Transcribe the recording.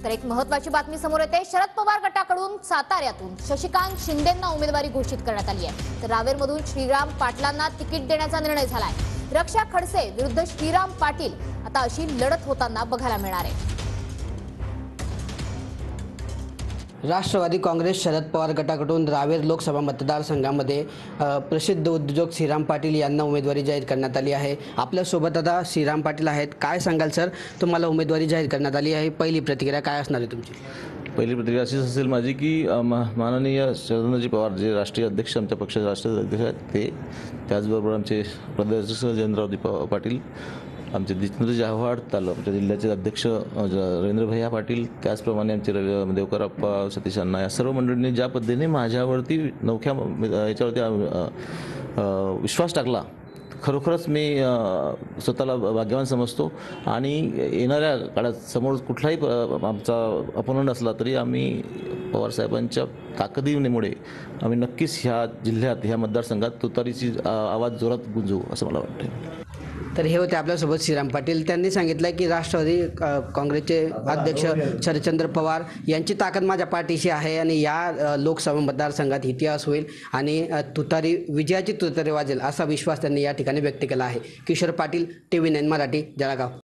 तर एक महत्त्वाची बातमी समोर येते। शरद पवार गटाकडून साताऱ्यातून शशिकांत शिंदेंना उमेदवारी घोषित करण्यात आली आहे। तर रावेरमधून श्रीराम पाटलांना तिकीट देण्याचा निर्णय झालाय। रक्षा खडसे विरुद्ध श्रीराम पाटील आता अशी लढत होताना बघायला मिळणार आहे। राष्ट्रवादी काँग्रेस शरद पवार गटाकडून रावेर लोकसभा मतदारसंघामध्ये प्रसिद्ध उद्योजक श्रीराम पाटील यांना उमेदवारी जाहीर करण्यात आली आहे। आपल्यासोबत आता श्रीराम पाटील आहेत। काय सांगाल सर, तुम्हाला उमेदवारी जाहीर करण्यात आली आहे, पहिली प्रतिक्रिया काय असणार आहे तुमची? पहिली प्रतिक्रिया अशीच असेल माझी की माननीय शरदजी पवार जे राष्ट्रीय अध्यक्ष, आमच्या पक्षाचे राष्ट्रीय अध्यक्ष आहेत ते, त्याचबरोबर आमचे प्रदेशाध्यक्ष जयंतराव पाटील, आमचे जितेंद्रजी आव्हाड आमच्या जिल्ह्याचे अध्यक्ष रवींद्र भैया पाटील, त्याचप्रमाणे आमचे देवकरप्पा, सतीश अण्णा, या सर्व मंडळींनी ज्या पद्धतीने माझ्यावरती नवख्या याच्यावरती विश्वास टाकला, खरोखरच मी स्वतःला भाग्यवान समजतो। आणि येणाऱ्या काळात समोर कुठलाही आमचा अपोनंट असला तरी आम्ही पवारसाहेबांच्या ताकदीमुळे आम्ही नक्कीच ह्या जिल्ह्यात, ह्या मतदारसंघात तुतारीची आवाज जोरात गुंजवू असं मला वाटतं। तर हे होते आपल्यासोबत श्रीराम पाटील। त्यांनी सांगितलं की राष्ट्रवादी काँग्रेसचे अध्यक्ष शरदचंद्र पवार यांची ताकद माझ्या पाठीशी आहे आणि या लोकसभा मतदारसंघात इतिहास होईल आणि विजयाची तुतारी वाजेल असा विश्वास त्यांनी या ठिकाणी व्यक्त केला आहे। किशोर पाटील, TV9 मराठी, जळगाव।